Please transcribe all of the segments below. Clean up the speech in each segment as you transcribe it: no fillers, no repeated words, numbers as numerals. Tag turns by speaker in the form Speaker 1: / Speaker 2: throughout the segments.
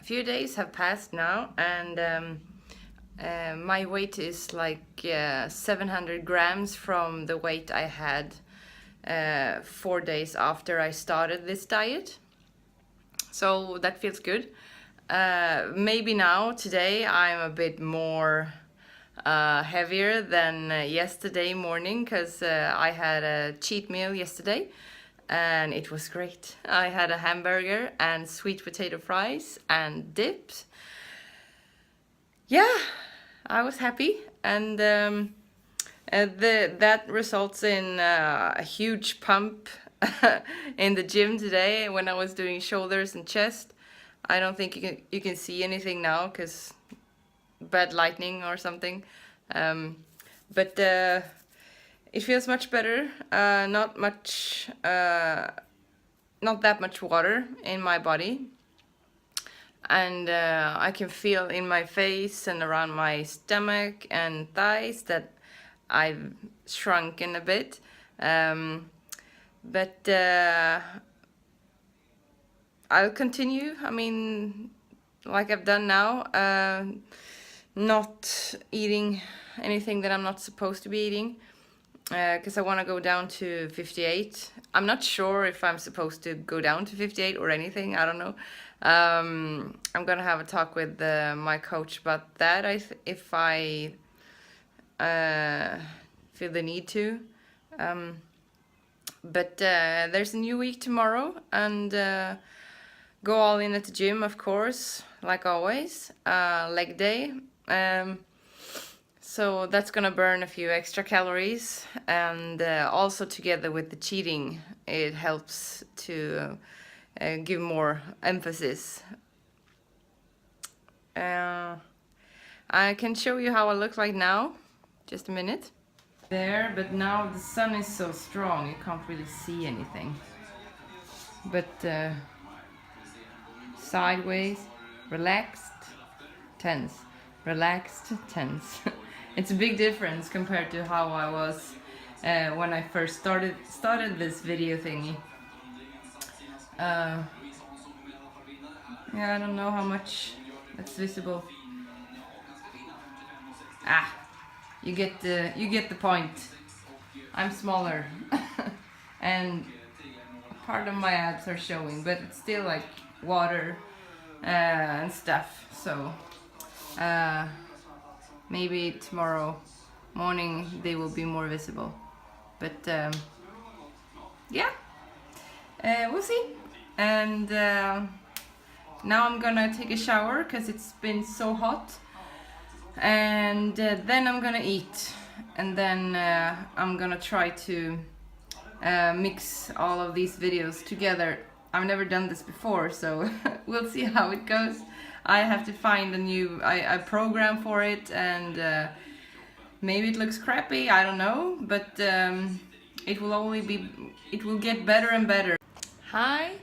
Speaker 1: A few days have passed now, and my weight is like 700 grams from the weight I had 4 days after I started this diet. So that feels good. Maybe now, today, I'm a bit more heavier than yesterday morning, because I had a cheat meal yesterday and it was great. I had a hamburger and sweet potato fries and dips. Yeah, I was happy, and that results in a huge pump in the gym today when I was doing shoulders and chest. I don't think you can see anything now because bad lighting or something, but it feels much better. Not that much water in my body, and I can feel in my face and around my stomach and thighs that I've shrunken a bit, but I'll continue. I mean, like I've done now, not eating anything that I'm not supposed to be eating, because I want to go down to 58. I'm not sure if I'm supposed to go down to 58 or anything. I don't know. I'm gonna have a talk with my coach about that. If I feel the need to. But there's a new week tomorrow, and go all in at the gym, of course, like always. Leg day. So that's gonna burn a few extra calories, and also together with the cheating, it helps to give more emphasis. I can show you how I look like now. Just a minute. There, but now the sun is so strong you can't really see anything. But sideways, relaxed, tense, relaxed, tense. It's a big difference compared to how I was when I first started this video thingy. Yeah, I don't know how much that's visible. You get the point. I'm smaller, and part of my abs are showing, but it's still like water and stuff. So maybe tomorrow morning they will be more visible. But yeah, we'll see. And now I'm gonna take a shower because it's been so hot. And then I'm gonna eat, and then I'm gonna try to mix all of these videos together. I've never done this before, so we'll see how it goes. I have to find a new program for it, and maybe it looks crappy, I don't know, but it will get better and better. Hi,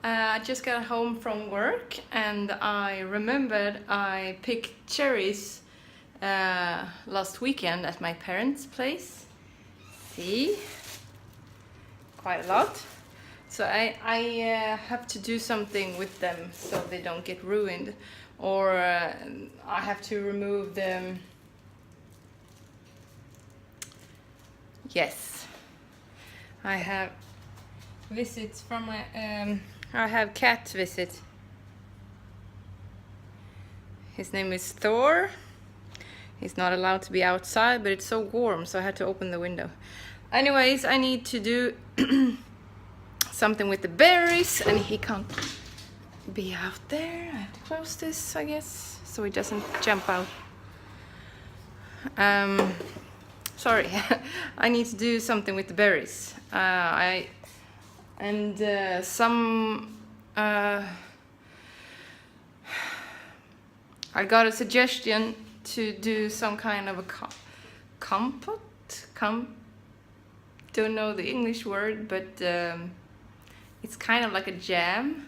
Speaker 1: I just got home from work, and I remembered I picked cherries last weekend at my parents' place. See, quite a lot. So I have to do something with them so they don't get ruined, or I have to remove them. Yes, I have visits from my I have cat visit. His name is Thor. He's not allowed to be outside, but it's so warm, so I had to open the window. Anyways, I need to do something with the berries, and he can't be out there. I have to close this, I guess, so he doesn't jump out. Sorry, I need to do something with the berries. I got a suggestion to do some kind of a compote. Don't know the English word, but it's kind of like a jam.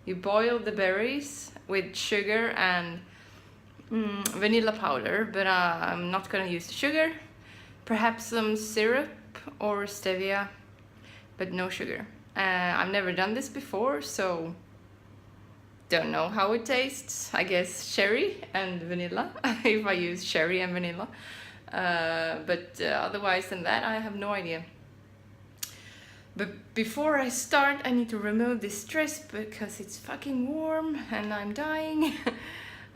Speaker 1: You boil the berries with sugar and vanilla powder, but I'm not gonna use the sugar. Perhaps some syrup or stevia, but no sugar. I've never done this before, so don't know how it tastes. I guess cherry and vanilla, if I use cherry and vanilla. But otherwise than that, I have no idea. But before I start, I need to remove this dress because it's fucking warm and I'm dying.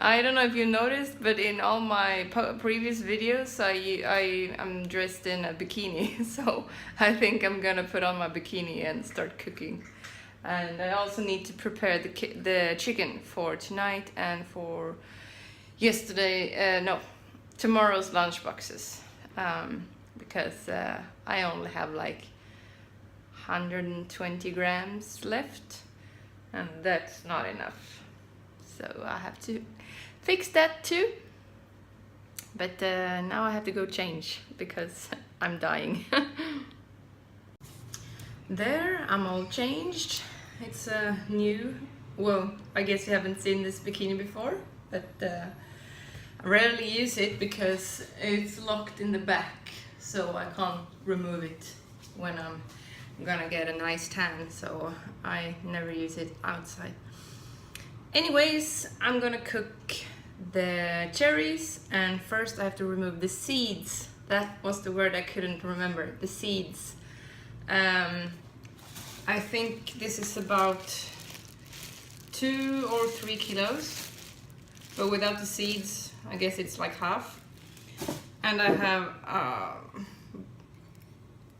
Speaker 1: I don't know if you noticed, but in all my previous videos, I'm dressed in a bikini. So I think I'm gonna put on my bikini and start cooking. And I also need to prepare the chicken for tonight and for tomorrow's lunch boxes. Because I only have like 120 grams left, and that's not enough. So I have to fix that too. But now I have to go change because I'm dying. There, I'm all changed. It's a new, well, I guess you haven't seen this bikini before, but I rarely use it because it's locked in the back, so I can't remove it when I'm gonna get a nice tan, so I never use it outside. Anyways, I'm gonna cook the cherries, and first I have to remove the seeds. That was the word I couldn't remember, the seeds. I think this is about 2 or 3 kilos, but without the seeds, I guess it's like half. And I have a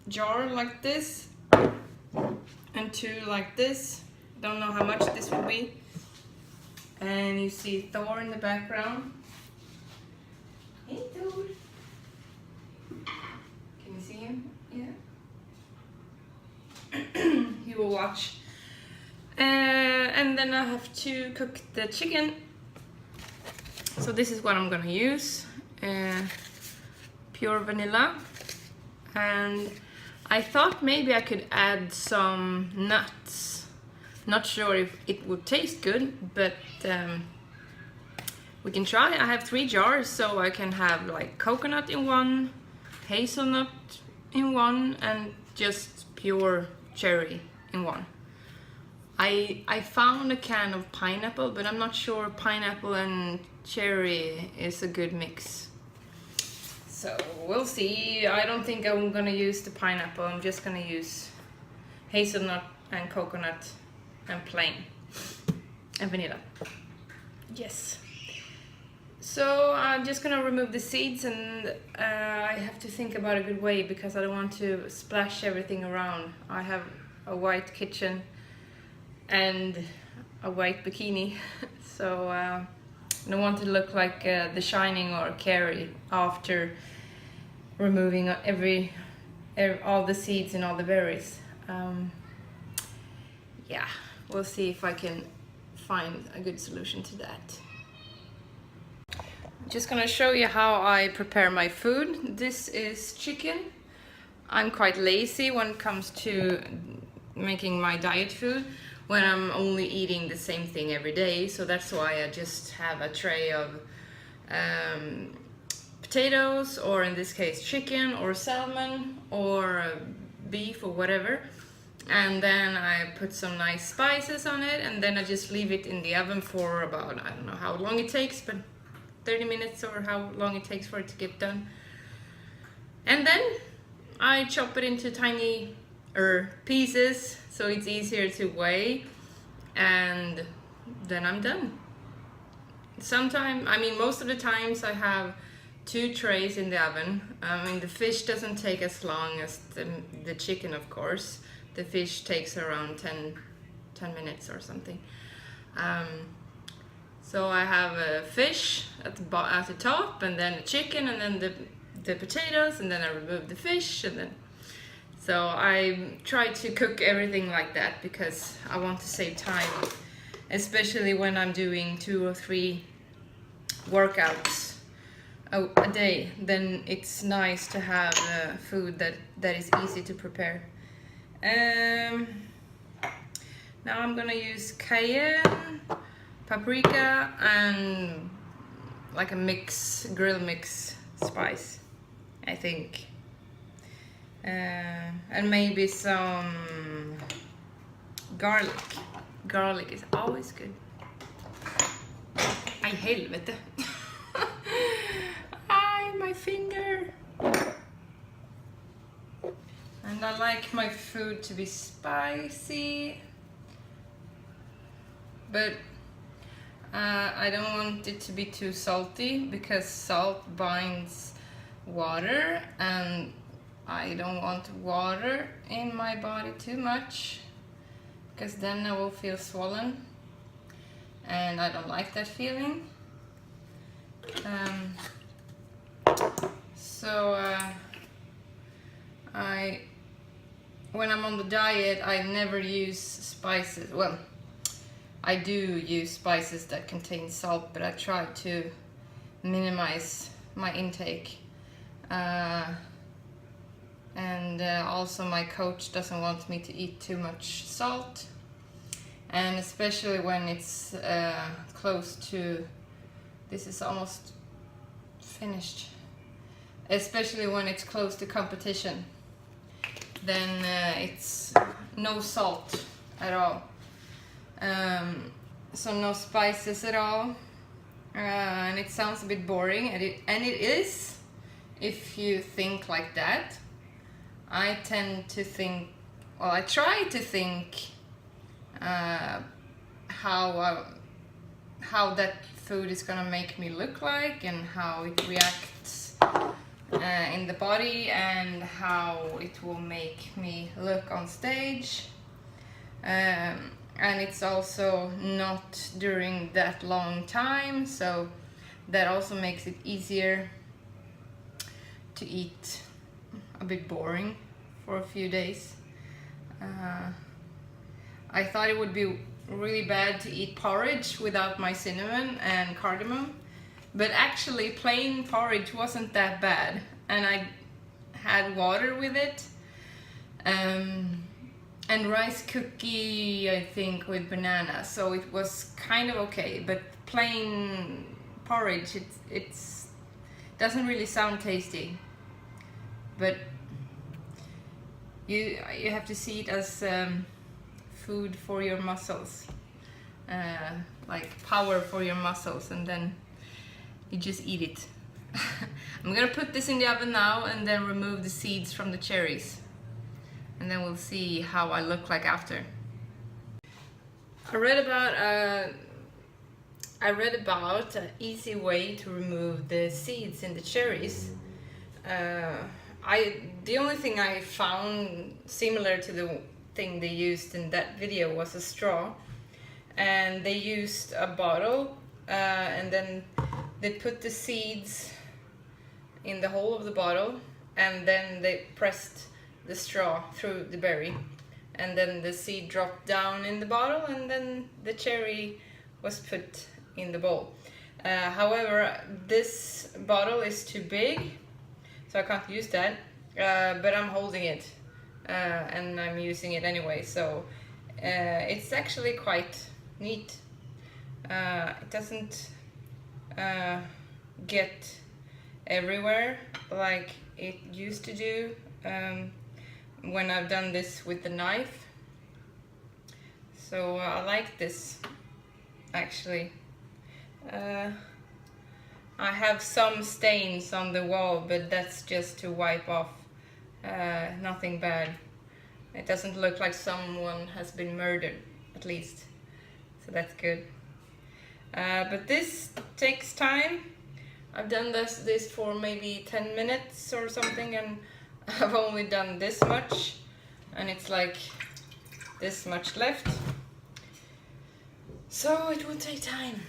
Speaker 1: jar like this, and 2 like this. Don't know how much this will be. And you see Thor in the background. Hey Thor! Can you see him? Yeah. He will watch. And then I have to cook the chicken. So this is what I'm gonna use. Pure vanilla. And I thought maybe I could add some nuts. Not sure if it would taste good, but we can try. I have 3 jars, so I can have like coconut in one, hazelnut in one, and just pure cherry in one. I found a can of pineapple, but I'm not sure pineapple and cherry is a good mix. So we'll see. I don't think I'm gonna use the pineapple. I'm just gonna use hazelnut and coconut and plain and vanilla. Yes. So I'm just gonna remove the seeds, and I have to think about a good way because I don't want to splash everything around. I have a white kitchen and a white bikini, so I don't want to look like The Shining or Carrie after removing all the seeds and all the berries. Yeah, we'll see if I can find a good solution to that. I'm just gonna show you how I prepare my food. This is chicken. I'm quite lazy when it comes to making my diet food, when I'm only eating the same thing every day, so that's why I just have a tray of potatoes, or in this case chicken or salmon or beef or whatever, and then I put some nice spices on it, and then I just leave it in the oven for about, I don't know how long it takes, but 30 minutes or how long it takes for it to get done. And then I chop it into tiny pieces so it's easier to weigh, and then I'm done. Most of the times I have 2 trays in the oven. The fish doesn't take as long as the chicken, of course. The fish takes around 10 minutes or something. So I have a fish at the top, and then the chicken, and then the potatoes, and then I remove the fish, and then. So I try to cook everything like that because I want to save time, especially when I'm doing 2 or 3 workouts a day. Then it's nice to have food that is easy to prepare. Now I'm gonna use cayenne, paprika, and like a grill mix spice, I think. And maybe some garlic. Garlic is always good. Aj helvete. Aj, my finger. And I like my food to be spicy, but I don't want it to be too salty because salt binds water, and I don't want water in my body too much because then I will feel swollen, and I don't like that feeling. When I'm on the diet, I never use spices. Well, I do use spices that contain salt, but I try to minimize my intake. Also my coach doesn't want me to eat too much salt, and especially when it's close to, this is almost finished, especially when it's close to competition, then it's no salt at all. So no spices at all, and it sounds a bit boring, and it is if you think like that. I tend to think, well, I try to think how that food is gonna make me look like, and how it reacts in the body, and how it will make me look on stage. And it's also not during that long time, so that also makes it easier to eat a bit boring for a few days. I thought it would be really bad to eat porridge without my cinnamon and cardamom, but actually plain porridge wasn't that bad, and I had water with it, and rice cookie, I think, with banana, so it was kind of okay. But plain porridge, it's doesn't really sound tasty, but you have to see it as food for your muscles, like power for your muscles, and then you just eat it. I'm gonna put this in the oven now and then remove the seeds from the cherries, and then we'll see how I look like after. I read about an easy way to remove the seeds in the cherries. The only thing I found similar to the thing they used in that video was a straw, and they used a bottle, and then they put the seeds in the hole of the bottle, and then they pressed the straw through the berry, and then the seed dropped down in the bottle, and then the cherry was put in the bowl. However, this bottle is too big, so I can't use that, but I'm holding it, and I'm using it anyway, so it's actually quite neat. It doesn't get everywhere like it used to do when I've done this with the knife, so I like this actually. I have some stains on the wall, but that's just to wipe off, nothing bad. It doesn't look like someone has been murdered, at least, so that's good. But this takes time. I've done this for maybe 10 minutes or something, and I've only done this much, and it's like this much left, so it will take time.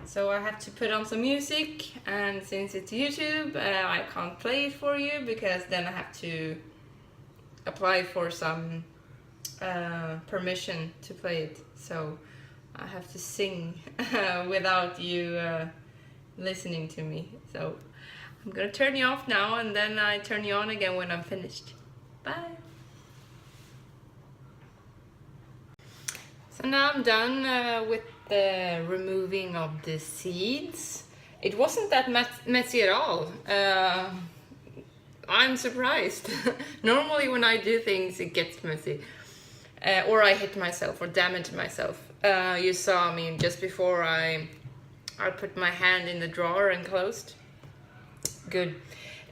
Speaker 1: So I have to put on some music, and since it's YouTube, I can't play it for you because then I have to apply for some permission to play it. So I have to sing without you listening to me. So I'm gonna turn you off now, and then I turn you on again when I'm finished. Bye! So now I'm done with the removing of the seeds. It wasn't that messy at all. I'm surprised. Normally when I do things it gets messy, or I hit myself or damage myself. You saw me just before I I put my hand in the drawer and closed. Good.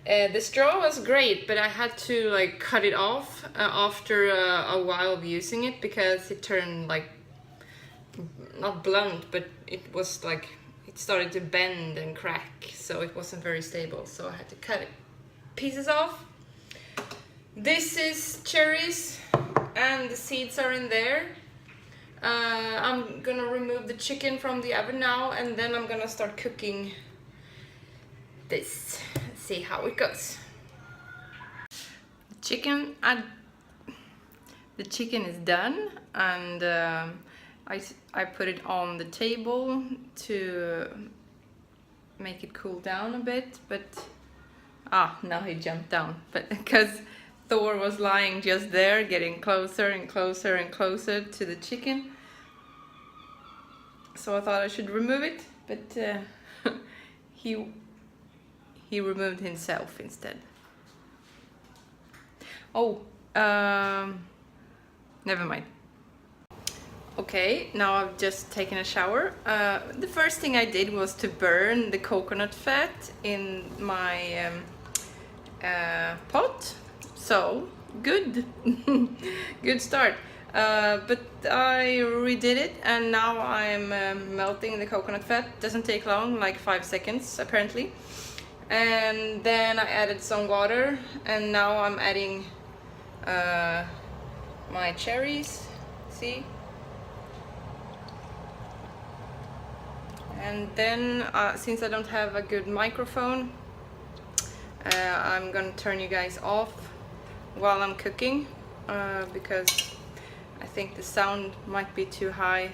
Speaker 1: The straw was great, but I had to like cut it off after a while of using it because it turned like not blunt, but it was like it started to bend and crack, so it wasn't very stable. So I had to cut it pieces off. This is cherries, and the seeds are in there. I'm gonna remove the chicken from the oven now, and then I'm gonna start cooking this. Let's see how it goes. The chicken is done, and I put it on the table to make it cool down a bit, but now he jumped down, but because Thor was lying just there, getting closer and closer and closer to the chicken. So I thought I should remove it, but he removed himself instead. Oh, never mind. Okay, now I've just taken a shower. The first thing I did was to burn the coconut fat in my pot. So, good. Good start. But I redid it, and now I'm melting the coconut fat. Doesn't take long, like 5 seconds apparently. And then I added some water, and now I'm adding my cherries. See? And then, since I don't have a good microphone, I'm gonna turn you guys off while I'm cooking, because I think the sound might be too high,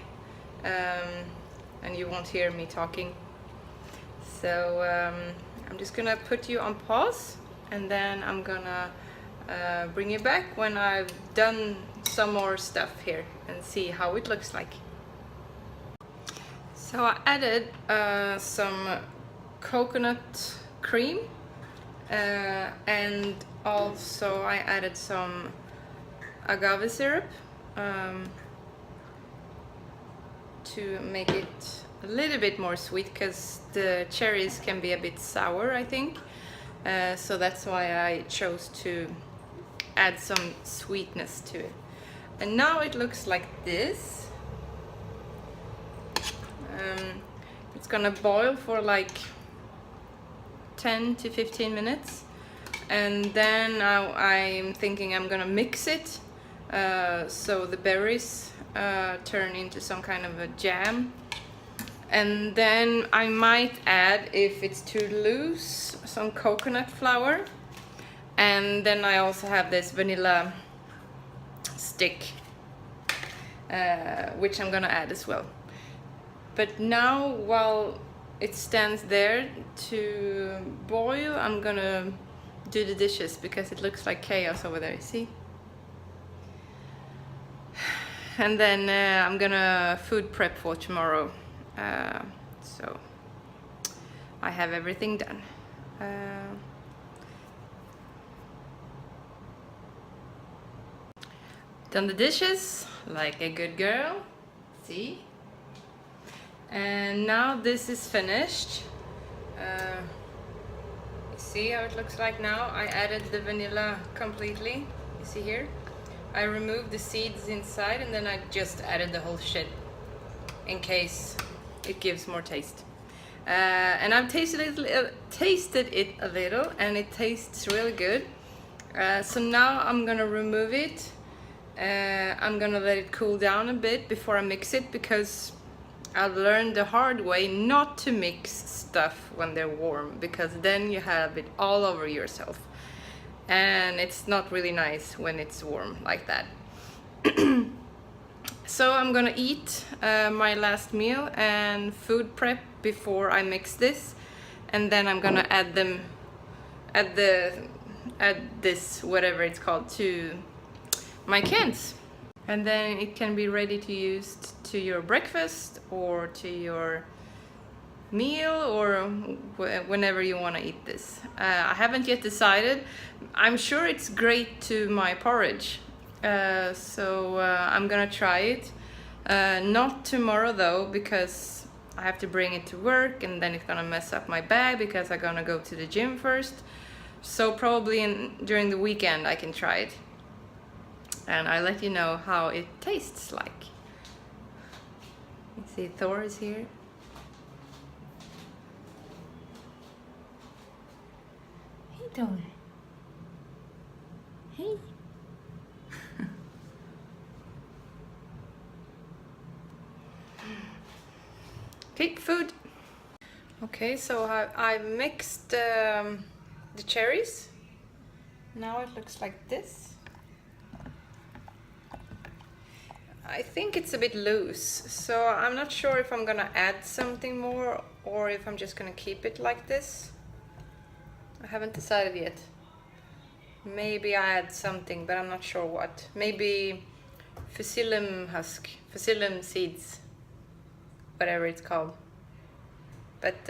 Speaker 1: and you won't hear me talking. So I'm just gonna put you on pause, and then I'm gonna bring you back when I've done some more stuff here and see how it looks like. So I added some coconut cream, and also I added some agave syrup to make it a little bit more sweet, because the cherries can be a bit sour, I think. So that's why I chose to add some sweetness to it. And now it looks like this. It's gonna boil for like 10 to 15 minutes, and then I'm thinking I'm gonna mix it so the berries turn into some kind of a jam. And then I might add, if it's too loose, some coconut flour. And then I also have this vanilla stick, which I'm gonna add as well. But now, while it stands there to boil, I'm gonna do the dishes, because it looks like chaos over there, see? And then I'm gonna food prep for tomorrow. So I have everything done. Done the dishes like a good girl, see? And now this is finished. You see how it looks like now? I added the vanilla completely. You see here? I removed the seeds inside, and then I just added the whole shit in case it gives more taste. And I've tasted it a little, and it tastes really good. So now I'm gonna remove it. I'm gonna let it cool down a bit before I mix it, because I've learned the hard way not to mix stuff when they're warm, because then you have it all over yourself, and it's not really nice when it's warm like that. So I'm gonna eat my last meal and food prep before I mix this, and then I'm gonna add this, whatever it's called, to my cans. And then it can be ready to use to your breakfast or to your meal, or whenever you want to eat this. I haven't yet decided. I'm sure it's great to my porridge. So I'm gonna try it. Not tomorrow though, because I have to bring it to work, and then it's gonna mess up my bag because I'm gonna go to the gym first. So probably during the weekend I can try it, and I'll let you know how it tastes like. You see Thor is here. Hey Thor. Hey. Okay, food. Okay, so I mixed the cherries. Now it looks like this. I think it's a bit loose, so I'm not sure if I'm gonna add something more or if I'm just gonna keep it like this. I haven't decided yet. Maybe I add something, but I'm not sure what. Maybe fusilum seeds, whatever it's called. But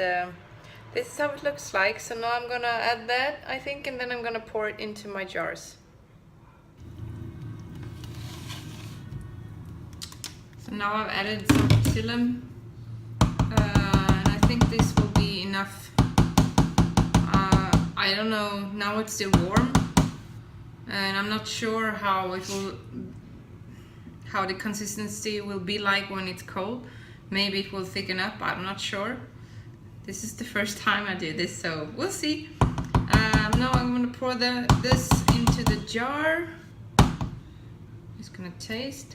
Speaker 1: this is how it looks like. So now I'm gonna add that, I think, and then I'm gonna pour it into my jars. So now I've added some fusilum, and I think this will be enough. I don't know, now it's still warm, and I'm not sure how the consistency will be like when it's cold. Maybe it will thicken up, I'm not sure. This is the first time I do this, so we'll see. Now I'm gonna pour this into the jar. Just gonna taste.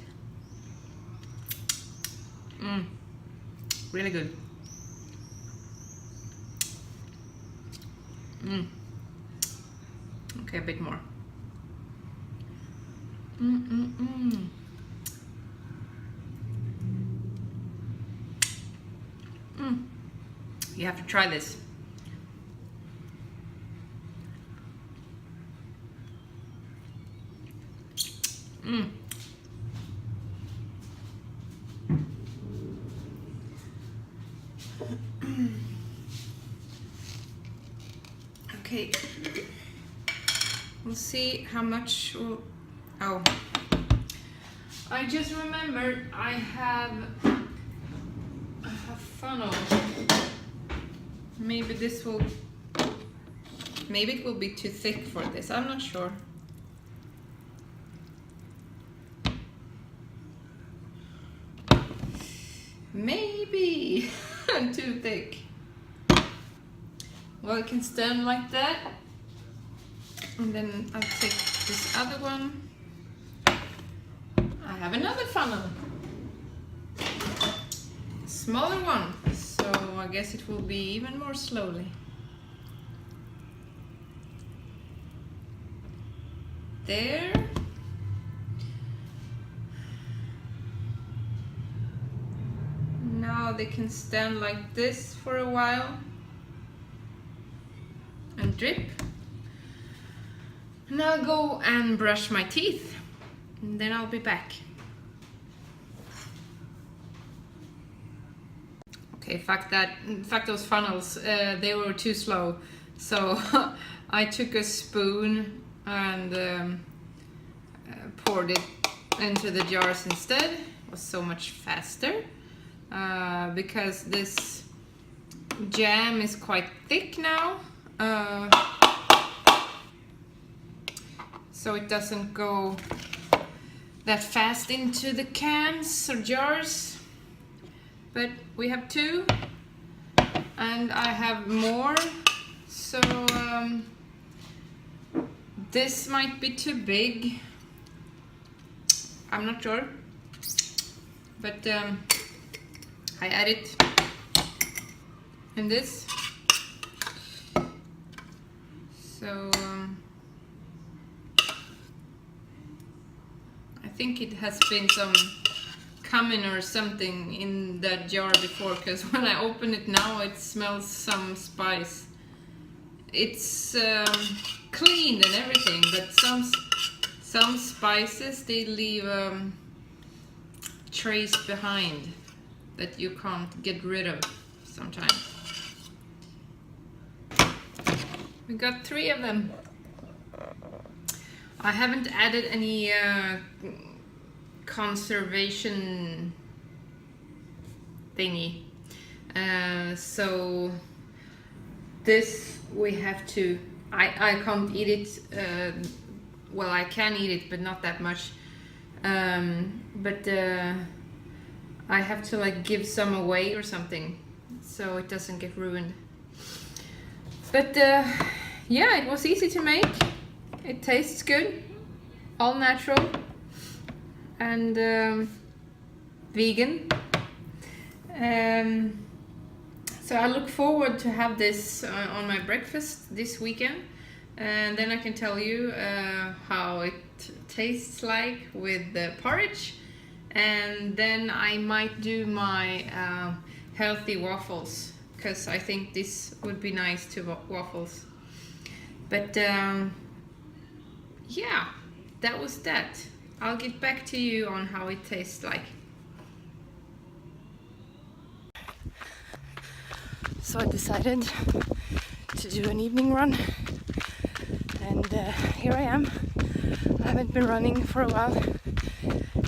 Speaker 1: Really good. Okay, a bit more. You have to try this. Okay, we'll see how much will... Oh, I just remembered I have a funnel. Maybe it will be too thick for this, I'm not sure. Maybe too thick. Well, it can stand like that. And then I'll take this other one. I have another funnel. A smaller one. So I guess it will be even more slowly. There. Now they can stand like this for a while and drip. And I'll go and brush my teeth, and then I'll be back. Okay, fuck those funnels, they were too slow. So I took a spoon and poured it into the jars instead. It was so much faster because this jam is quite thick now. So it doesn't go that fast into the cans or jars. But we have two, and I have more. So this might be too big. I'm not sure. But I add it in this. So I think it has been some cumin or something in that jar before, because when I open it now it smells some spice. It's clean and everything, but some spices, they leave trace behind that you can't get rid of sometimes. We got 3 of them. I haven't added any conservation thingy. So this we have to, I can't eat it, well, I can eat it but not that much, but I have to like give some away or something so it doesn't get ruined. But yeah, it was easy to make. It tastes good, all natural and vegan. So I look forward to have this on my breakfast this weekend, and then I can tell you how it tastes like with the porridge, and then I might do my healthy waffles, because I think this would be nice to waffles. But yeah, that was that. I'll get back to you on how it tastes like. So I decided to do an evening run, and here I am. I haven't been running for a while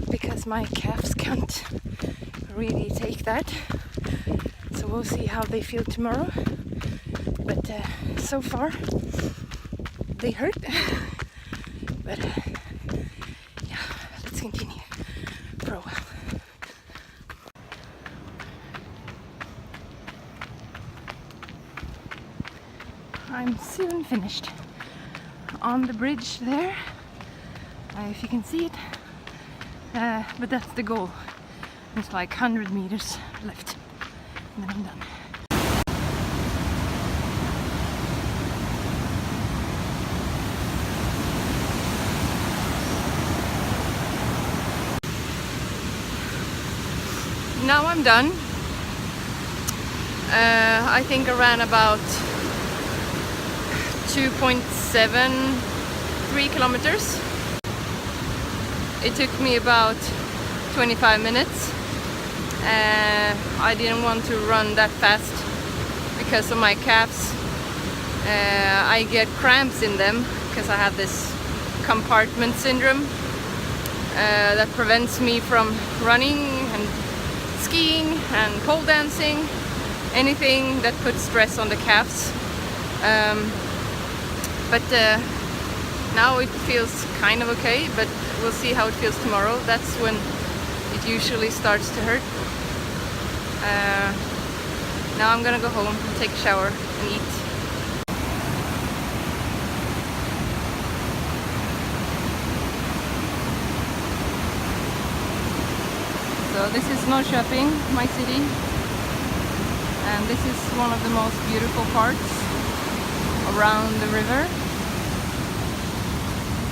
Speaker 1: because my calves can't really take that, so we'll see how they feel tomorrow. But so far they hurt. But yeah, let's continue for a while. I'm soon finished on the bridge there, if you can see it, but that's the goal. It's like 100 meters left and then I'm done. Now I'm done. I think I ran about 2.73 kilometers. It took me about 25 minutes. I didn't want to run that fast because of my calves. I get cramps in them because I have this compartment syndrome that prevents me from running and skiing and pole dancing, anything that puts stress on the calves. But now it feels kind of okay, but we'll see how it feels tomorrow. That's when it usually starts to hurt. Now I'm gonna go home and take a shower and eat. So this is Norrköping, my city, and this is one of the most beautiful parts around the river.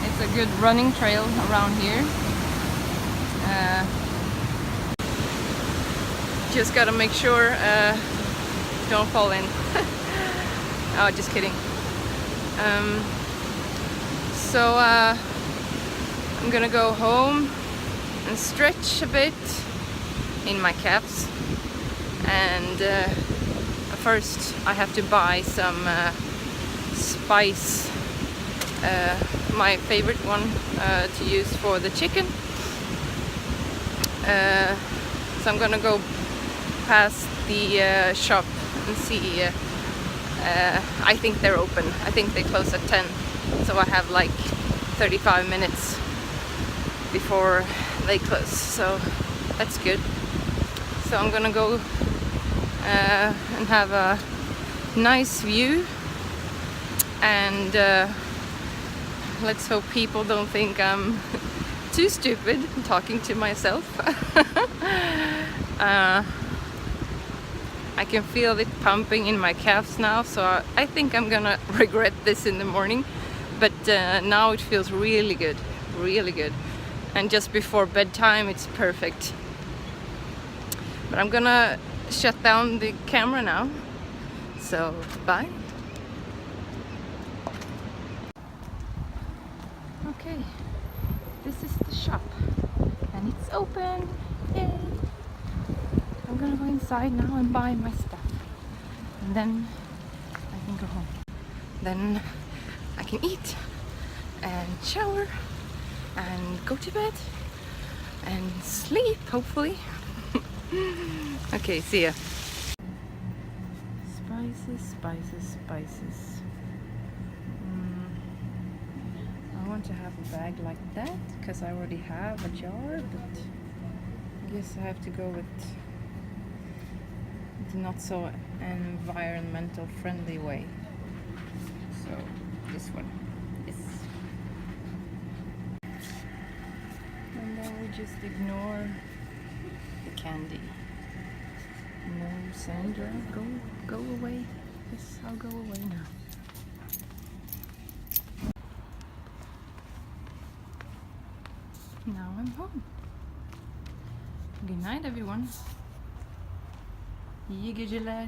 Speaker 1: It's a good running trail around here. Just gotta make sure don't fall in. Oh, just kidding. So I'm gonna go home and stretch a bit in my calves, and first I have to buy some spice, my favorite one to use for the chicken. So I'm gonna go past the shop and see. I think they're open. I think they close at 10, so I have like 35 minutes before they close, so that's good. So I'm gonna go and have a nice view, and let's hope people don't think I'm too stupid talking to myself. I can feel it pumping in my calves now, so I think I'm gonna regret this in the morning, but now it feels really good, really good. And just before bedtime it's perfect. But I'm gonna shut down the camera now, so bye. Okay, this is the shop and it's open. Yay! I'm gonna go inside now and buy my stuff, and then I can go home. Then I can eat and shower and go to bed and sleep, hopefully. Okay, see ya. spices. I want to have a bag like that because I already have a jar, but I guess I have to go with the not so environmental friendly way. So this one, yes. And then we just ignore the candy. No, Sandra, go away. Yes, I'll go away now. Now I'm home. Good night, everyone. İyi geceler.